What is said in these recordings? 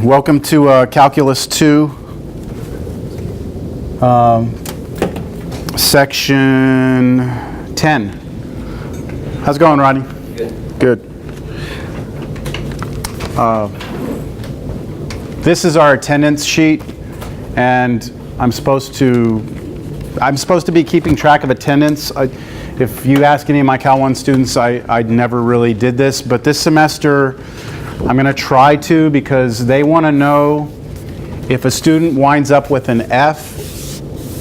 Welcome to Calculus 2, Section 10. How's it going, Rodney? Good. This is our attendance sheet, and I'm supposed to be keeping track of attendance. If you ask any of my Cal 1 students, I never really did this, but this semester I'm going to try to, because they want to know if a student winds up with an F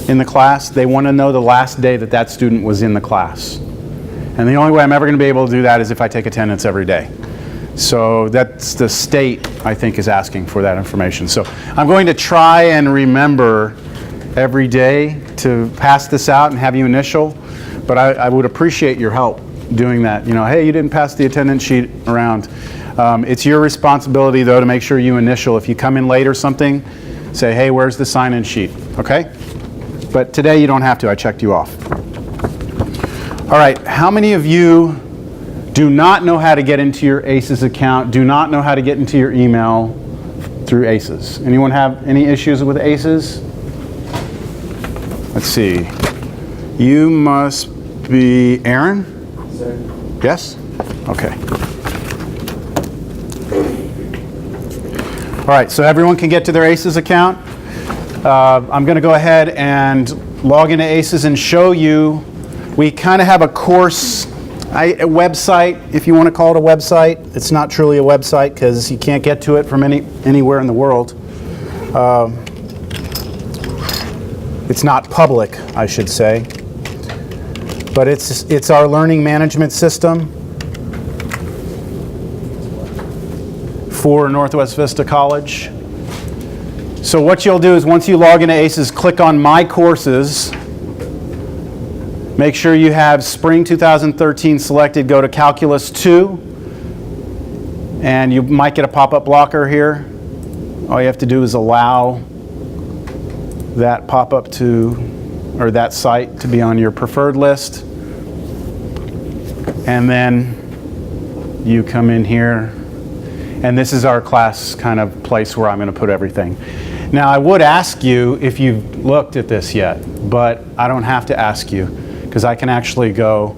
in the class, they want to know the last day that that student was in the class. And the only way I'm ever going to be able to do that is if I take attendance every day. So that's the state, I think, is asking for that information. So I'm going to try and remember every day to pass this out and have you initial, but I would appreciate your help doing that. You know, hey, you didn't pass the attendance sheet around. It's your responsibility, though, to make sure you initial. If you come in late or something, say, hey, where's the sign-in sheet, okay? But today you don't have to. I checked you off. All right, how many of you do not know how to get into your ACES account, do not know how to get into your email through ACES? Anyone have any issues with ACES? Let's see. You must be Aaron? Sir. Yes? Okay. All right, so everyone can get to their ACES account. I'm going to go ahead and log into ACES and show you. We kind of have a course, a website, if you want to call it a website. It's not truly a website because you can't get to it from anywhere in the world. It's not public, I should say. But it's our learning management system for Northwest Vista College. So what you'll do is once you log into ACES, click on My Courses. Make sure you have Spring 2013 selected. Go to Calculus 2. And you might get a pop-up blocker here. All you have to do is allow that pop-up to, or that site to be on your preferred list. And then you come in here. And this is our class kind of place where I'm going to put everything. Now, I would ask you if you've looked at this yet, but I don't have to ask you because I can actually go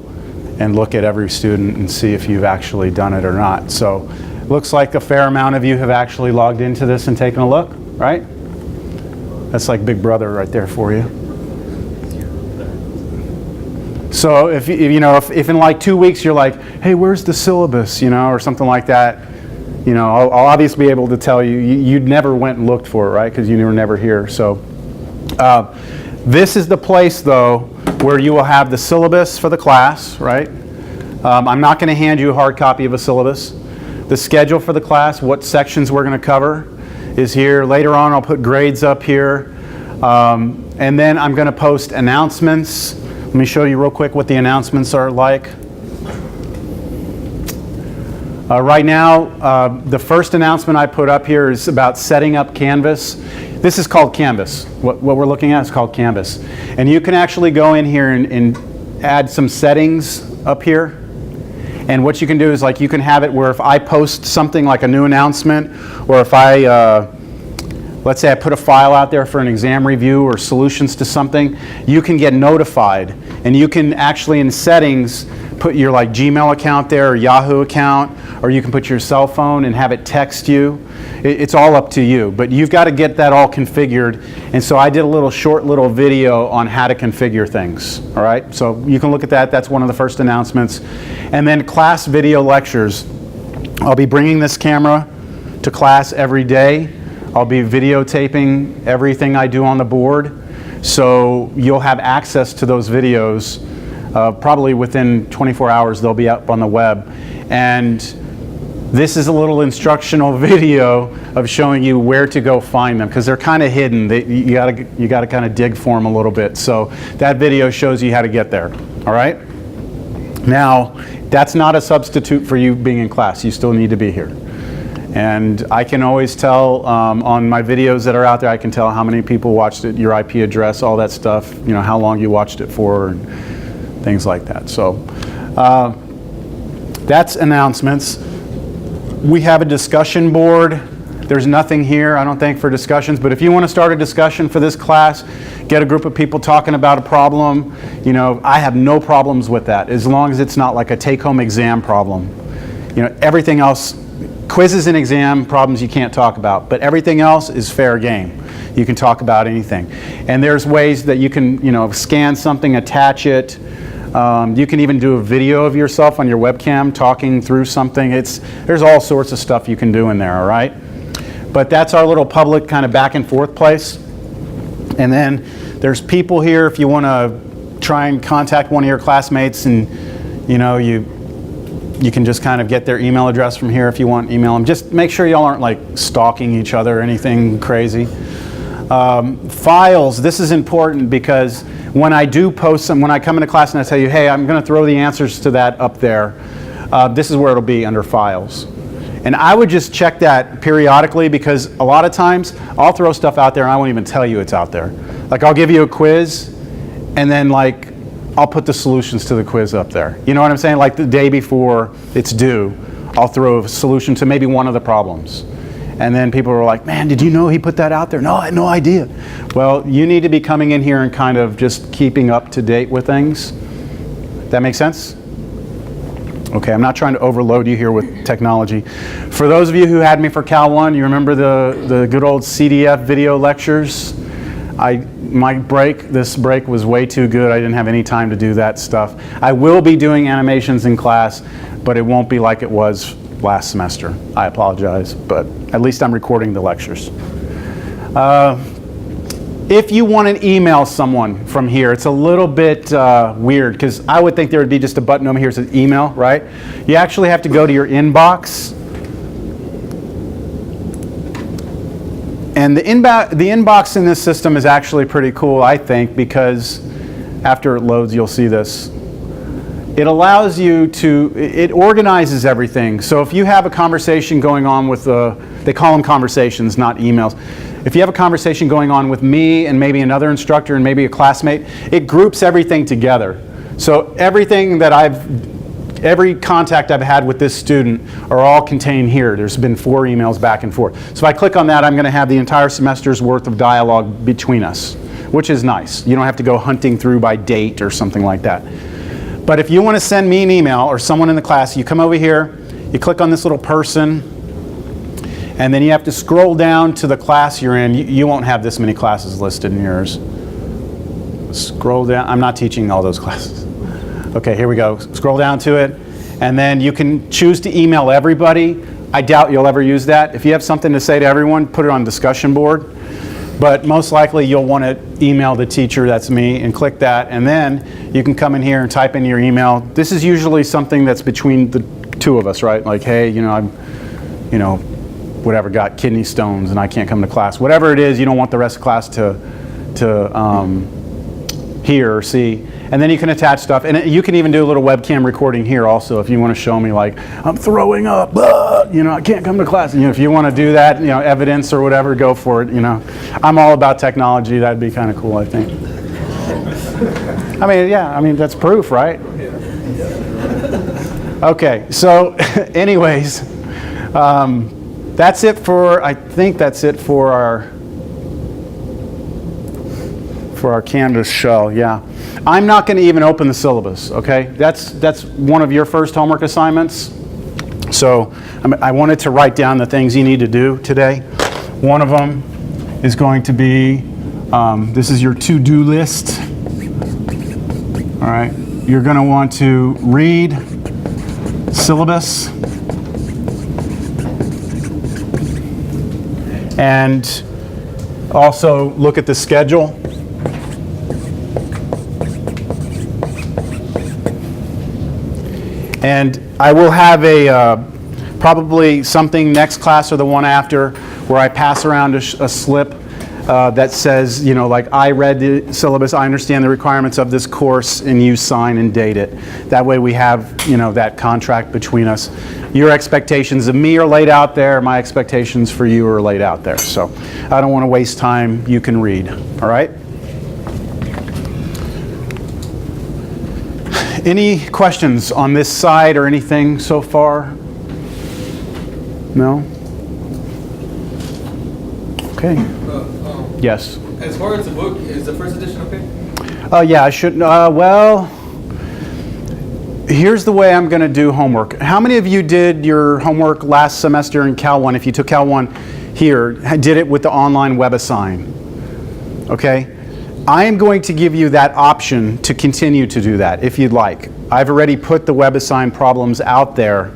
and look at every student and see if you've actually done it or not. So it looks like a fair amount of you have actually logged into this and taken a look, right? That's like Big Brother right there for you. So if you know, if in like 2 weeks you're like, hey, where's the syllabus, you know, or something like that, you know, I'll obviously be able to tell you. You never went and looked for it, right? Because you were never here. So this is the place, though, where you will have the syllabus for the class, right? I'm not going to hand you a hard copy of a syllabus. The schedule for the class, what sections we're going to cover, is here. Later on, I'll put grades up here. And then I'm going to post announcements. Let me show you real quick what the announcements are like. Right now, the first announcement I put up here is about setting up Canvas. This is called Canvas. What we're looking at is called Canvas. And you can actually go in here and add some settings up here. And what you can do is, like, you can have it where if I post something like a new announcement, or if I, let's say I put a file out there for an exam review or solutions to something, you can get notified. And you can actually, in settings, put your like Gmail account there or Yahoo account, or you can put your cell phone and have it text you. It's all up to you, but you've got to get that all configured. And so I did a short little video on how to configure things. All right, so you can look at that. That's one of the first announcements. And then class video lectures. I'll be bringing this camera to class every day. I'll be videotaping everything I do on the board. So you'll have access to those videos. Probably within 24 hours they'll be up on the web. And this is a little instructional video of showing you where to go find them, because they're kind of hidden. You gotta kind of dig for them a little bit. So that video shows you how to get there. All right? Now, that's not a substitute for you being in class. You still need to be here. And I can always tell on my videos that are out there, I can tell how many people watched it, your IP address, all that stuff, you know, how long you watched it for, and things like that. So that's announcements. We have a discussion board There's nothing here, I don't think, for discussions, but if you want to start a discussion for this class, get a group of people talking about a problem, you know, I have no problems with that, as long as it's not like a take-home exam problem. You know, everything else, quizzes and exam problems you can't talk about, but everything else is fair game. You can talk about anything. And there's ways that you can, you know, scan something, attach it. You can even do a video of yourself on your webcam talking through something. There's all sorts of stuff you can do in there, all right? But that's our little public kind of back and forth place. And then there's people here if you want to try and contact one of your classmates, and you know, you can just kind of get their email address from here if you want, email them. Just make sure y'all aren't like stalking each other or anything crazy. Files, this is important because when I do post some, when I come into class and I tell you, hey, I'm going to throw the answers to that up there, this is where it'll be, under files. And I would just check that periodically, because a lot of times I'll throw stuff out there and I won't even tell you it's out there. Like, I'll give you a quiz and then like I'll put the solutions to the quiz up there. You know what I'm saying? Like the day before it's due, I'll throw a solution to maybe one of the problems. And then people are like, man, did you know he put that out there? No, I had no idea. Well, you need to be coming in here and kind of just keeping up to date with things. That make sense? Okay, I'm not trying to overload you here with technology. For those of you who had me for Cal 1, you remember the good old CDF video lectures? This break was way too good. I didn't have any time to do that stuff. I will be doing animations in class, but it won't be like it was last semester. I apologize, but at least I'm recording the lectures. If you want to email someone from here, it's a little bit weird, because I would think there would be just a button over here that says email, right? You actually have to go to your inbox. And the inbox in this system is actually pretty cool, I think, because after it loads, you'll see this. It allows you to, it organizes everything. So if you have a conversation going on with they call them conversations, not emails. If you have a conversation going on with me and maybe another instructor and maybe a classmate, it groups everything together. So everything that every contact I've had with this student are all contained here. There's been 4 emails back and forth. So if I click on that, I'm going to have the entire semester's worth of dialogue between us, which is nice. You don't have to go hunting through by date or something like that. But if you want to send me an email or someone in the class, you come over here, you click on this little person, and then you have to scroll down to the class you're in. You won't have this many classes listed in yours. Scroll down. I'm not teaching all those classes. Okay, here we go. Scroll down to it, and then you can choose to email everybody. I doubt you'll ever use that. If you have something to say to everyone, put it on discussion board. But most likely you'll want to email the teacher, that's me, and click that, and then you can come in here and type in your email. This is usually something that's between the two of us, right? Like, hey, whatever, got kidney stones and I can't come to class. Whatever it is, you don't want the rest of the class to hear or see. And then you can attach stuff, and you can even do a little webcam recording here also if you want to show me, like, I'm throwing up, I can't come to class. And, if you want to do that, evidence or whatever, go for it. I'm all about technology. That'd be kind of cool, I think. That's proof, right? Okay, so anyways, that's it for, I think that's it for our Canvas shell, yeah. I'm not going to even open the syllabus, okay? That's one of your first homework assignments. So I wanted to write down the things you need to do today. One of them is going to be, this is your to-do list. All right, you're going to want to read syllabus and also look at the schedule. And I will have probably something next class or the one after where I pass around a slip that says, like, I read the syllabus, I understand the requirements of this course, and you sign and date it. That way we have, that contract between us. Your expectations of me are laid out there, my expectations for you are laid out there. So I don't want to waste time, you can read, all right? Any questions on this side or anything so far? No? Okay. Yes. As far as the book, is the first edition okay? Yeah, I should. Well, here's the way I'm going to do homework. How many of you did your homework last semester in Cal 1? If you took Cal 1 here, did it with the online WebAssign? Okay. I am going to give you that option to continue to do that if you'd like. I've already put the WebAssign problems out there.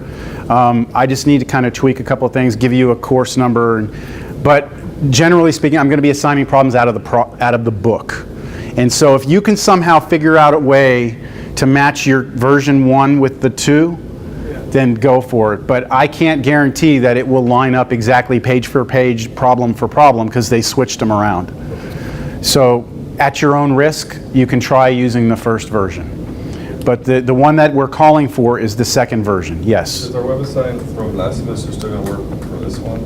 I just need to kind of tweak a couple of things, give you a course number, but generally speaking, I'm going to be assigning problems out of the book. And so if you can somehow figure out a way to match your version 1 with the 2, then go for it. But I can't guarantee that it will line up exactly page for page, problem for problem, because they switched them around. So at your own risk, you can try using the first version. But the one that we're calling for is the second version, yes. Is our WebAssign from last semester still going to work for this one?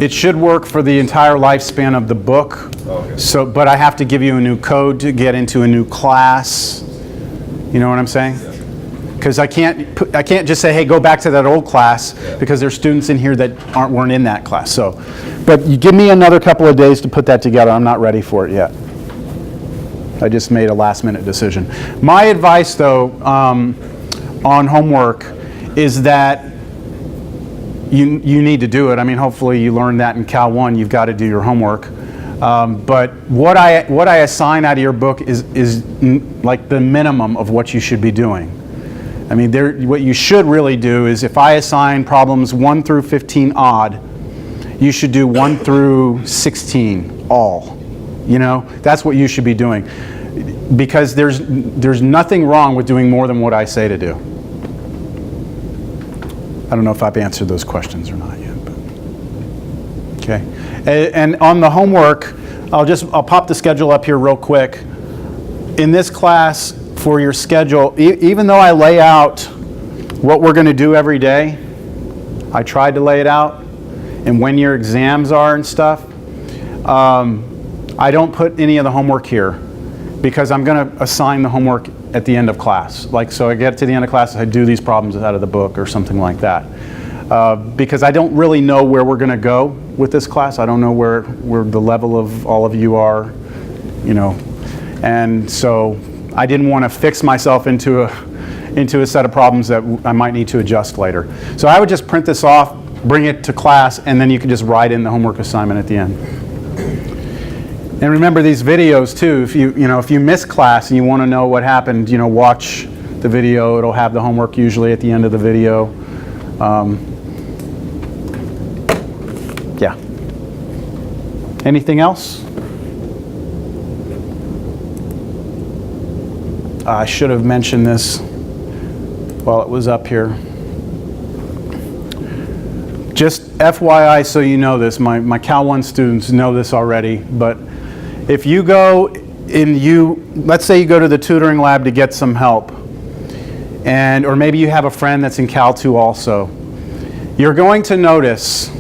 It should work for the entire lifespan of the book. Okay. So, but I have to give you a new code to get into a new class. You know what I'm saying? Because I can't just say, hey, go back to that old class, because there's students in here that weren't in that class. So, but you give me another couple of days to put that together. I'm not ready for it yet. I just made a last-minute decision. My advice, though, on homework is that you need to do it. I mean, hopefully you learned that in Cal 1. You've got to do your homework. But what I assign out of your book is like the minimum of what you should be doing. I mean, what you should really do is, if I assign problems 1 through 15 odd, you should do 1 through 16 all. You know, that's what you should be doing, because there's nothing wrong with doing more than what I say to do. I don't know if I've answered those questions or not yet. But. Okay, and on the homework, I'll pop the schedule up here real quick. In this class, for your schedule, even though I lay out what we're going to do every day, I tried to lay it out, and when your exams are and stuff. I don't put any of the homework here, because I'm going to assign the homework at the end of class. Like, so I get to the end of class, I do these problems out of the book or something like that. Because I don't really know where we're going to go with this class. I don't know where the level of all of you are, you know. And so I didn't want to fix myself into a set of problems that I might need to adjust later. So I would just print this off, bring it to class, and then you can just write in the homework assignment at the end. And remember these videos too. If you miss class and you want to know what happened, watch the video. It'll have the homework usually at the end of the video. Yeah. Anything else? I should have mentioned this while it was up here. Just FYI, so you know this, my Cal 1 students know this already, but if you go let's say you go to the tutoring lab to get some help, or maybe you have a friend that's in Cal 2 also, you're going to notice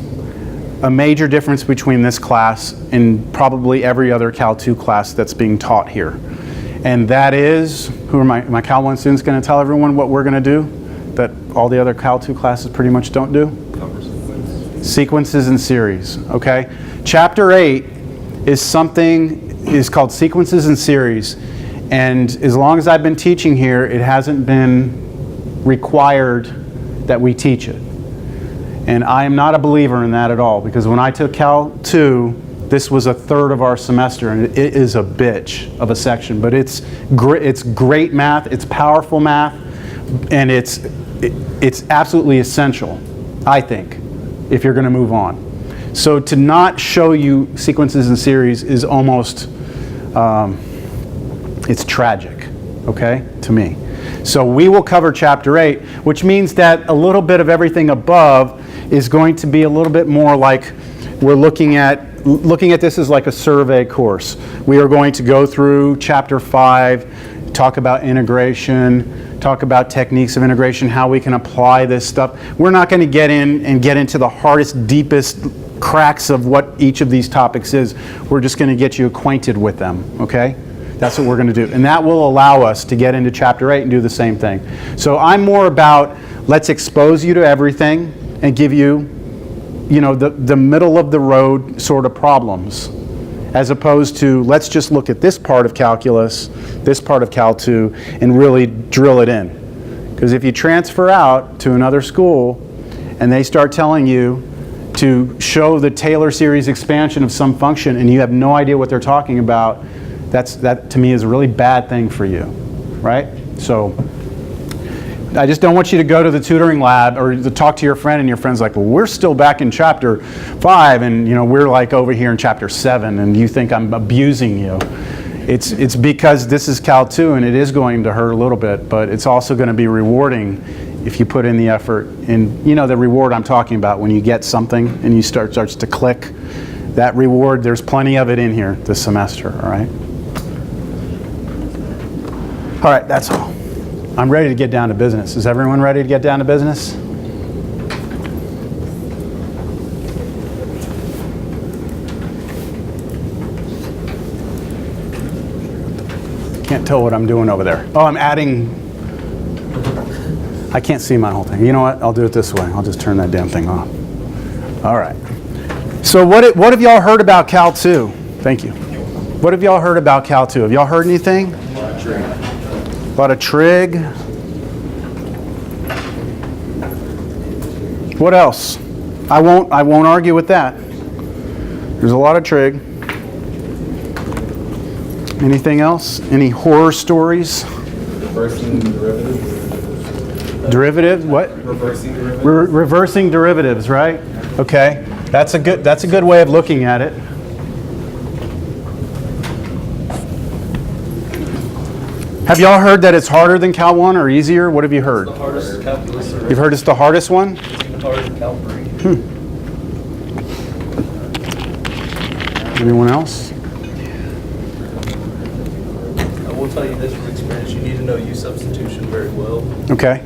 a major difference between this class and probably every other Cal 2 class that's being taught here. And that is, who are my Cal 1 students going to tell everyone what we're going to do that all the other Cal 2 classes pretty much don't do? Sequences and series, okay? Chapter 8 is called Sequences and Series, and as long as I've been teaching here, it hasn't been required that we teach it. And I am not a believer in that at all, because when I took Cal 2, this was a third of our semester, and it is a bitch of a section, but it's great math, it's powerful math, and it's absolutely essential, I think, if you're going to move on. So to not show you sequences and series is almost, it's tragic, okay, to me. So we will cover chapter 8, which means that a little bit of everything above is going to be a little bit more like we're looking at this as like a survey course. We are going to go through chapter 5, talk about integration, talk about techniques of integration, how we can apply this stuff. We're not going to get into the hardest, deepest cracks of what each of these topics is. We're just going to get you acquainted with them, okay? That's what we're going to do. And that will allow us to get into chapter 8 and do the same thing. So I'm more about, let's expose you to everything and give you, the middle of the road sort of problems, as opposed to let's just look at this part of calculus, this part of Cal 2, and really drill it in. Because if you transfer out to another school and they start telling you to show the Taylor series expansion of some function and you have no idea what they're talking about, that to me is a really bad thing for you, right? So I just don't want you to go to the tutoring lab or to talk to your friend and your friend's like, well, we're still back in chapter 5 and we're like over here in chapter 7 and you think I'm abusing you. It's because this is Cal 2 and it is going to hurt a little bit, but it's also going to be rewarding if you put in the effort. And the reward I'm talking about when you get something and you starts to click, that reward, there's plenty of it in here this semester, all right? All right, that's all. I'm ready to get down to business. Is everyone ready to get down to business? Can't tell what I'm doing over there. Oh, I'm adding. I can't see my whole thing. You know what? I'll do it this way. I'll just turn that damn thing off. All right. So what have y'all heard about Cal 2? Thank you. What have y'all heard about Cal 2? Have y'all heard anything? About a trig. What else? I won't argue with that. There's a lot of trig. Anything else? Any horror stories? Reversing derivatives. Derivative? What? Reversing derivatives. Reversing derivatives, right? Okay. That's a good way of looking at it. Have y'all heard that it's harder than Cal 1 or easier? What have you heard? The hardest calculus. You've heard it's the hardest one? Even harder than Cal 3. Anyone else? I will tell you this from experience, you need to know U substitution very well. Okay.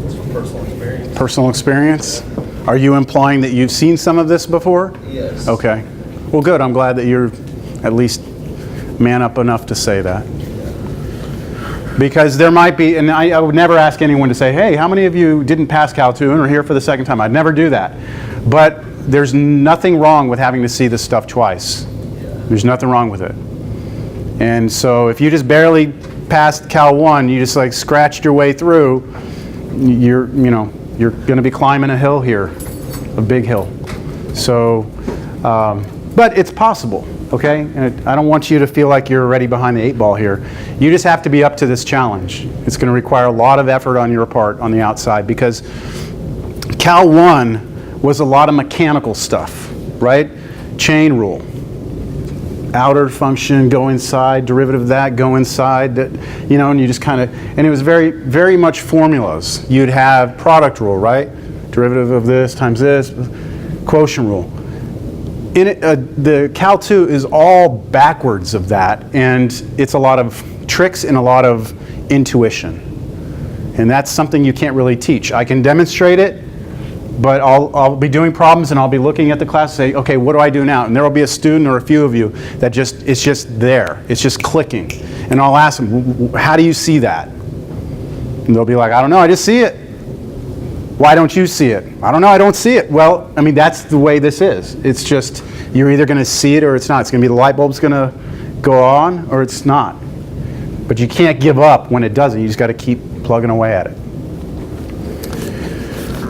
It's from personal experience. Personal experience? Are you implying that you've seen some of this before? Yes. Okay. Well, good. I'm glad that you're at least man up enough to say that. Because there might be, and I would never ask anyone to say, hey, how many of you didn't pass Cal 2 and are here for the second time? I'd never do that. But there's nothing wrong with having to see this stuff twice. There's nothing wrong with it. And so if you just barely passed Cal 1, you just like scratched your way through, you're going to be climbing a hill here, a big hill. So, but it's possible. Okay? And I don't want you to feel like you're already behind the 8 ball here. You just have to be up to this challenge. It's going to require a lot of effort on your part on the outside because Cal 1 was a lot of mechanical stuff, right? Chain rule. Outer function, go inside, derivative of that, go inside, and you just kind of, and it was very, very much formulas. You'd have product rule, right? Derivative of this times this, quotient rule. In it, the Cal 2 is all backwards of that, and it's a lot of tricks and a lot of intuition. And that's something you can't really teach. I can demonstrate it, but I'll be doing problems and I'll be looking at the class and say, okay, what do I do now? And there will be a student or a few of you that it's just there. It's just clicking. And I'll ask them, how do you see that? And they'll be like, I don't know, I just see it. Why don't you see it? I don't know, I don't see it. Well, I mean, that's the way this is. It's just, you're either going to see it or it's not. It's going to be the light bulb's going to go on or it's not. But you can't give up when it doesn't. You just got to keep plugging away at it.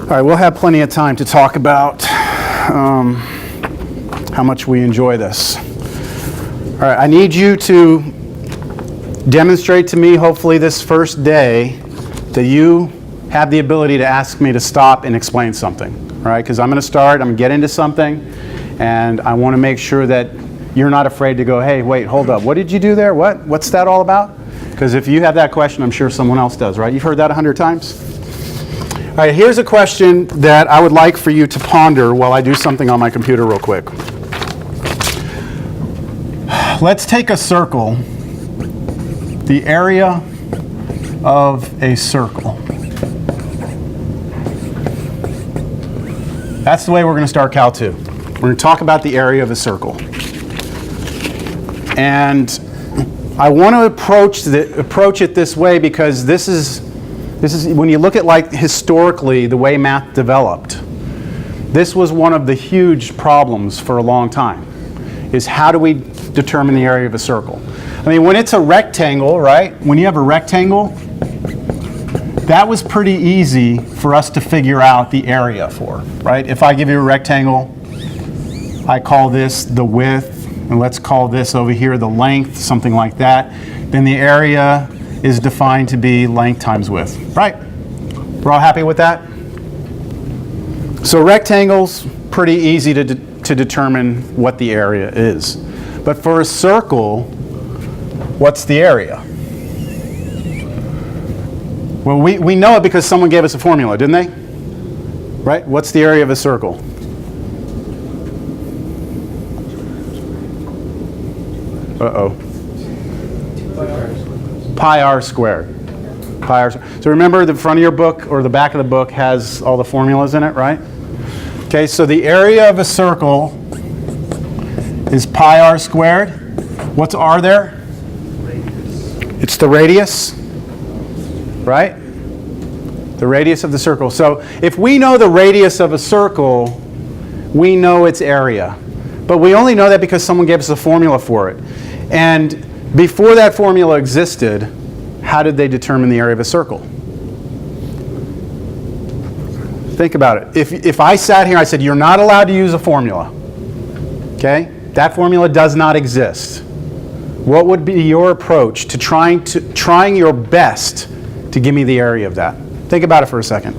All right, we'll have plenty of time to talk about how much we enjoy this. All right, I need you to demonstrate to me, hopefully this first day, that you have the ability to ask me to stop and explain something, all right? Because I'm going to start, I'm going to get into something, and I want to make sure that you're not afraid to go, hey, wait, hold up, what did you do there? What's that all about? Because if you have that question, I'm sure someone else does, right? You've heard that 100 times? All right, here's a question that I would like for you to ponder while I do something on my computer real quick. Let's take a circle, the area of a circle. That's the way we're going to start Cal 2. We're going to talk about the area of a circle. And I want to approach it this way because this is when you look at like historically the way math developed. This was one of the huge problems for a long time, is how do we determine the area of a circle? I mean, when it's a rectangle, right? When you have a rectangle, that was pretty easy for us to figure out the area for, right? If I give you a rectangle, I call this the width, and let's call this over here the length, something like that. Then the area is defined to be length times width, right? We're all happy with that? So rectangles, pretty easy to determine what the area is. But for a circle, what's the area? Well, we know it because someone gave us a formula, didn't they? Right? What's the area of a circle? Uh-oh. Pi r squared. Pi r squared. So remember, the front of your book or the back of the book has all the formulas in it, right? Okay, so the area of a circle is pi r squared. What's r there? It's the radius, right? The radius of the circle. So if we know the radius of a circle, we know its area. But we only know that because someone gave us a formula for it. And before that formula existed, how did they determine the area of a circle? Think about it. If I sat here and I said, you're not allowed to use a formula, okay? That formula does not exist. What would be your approach to trying your best to give me the area of that? Think about it for a second.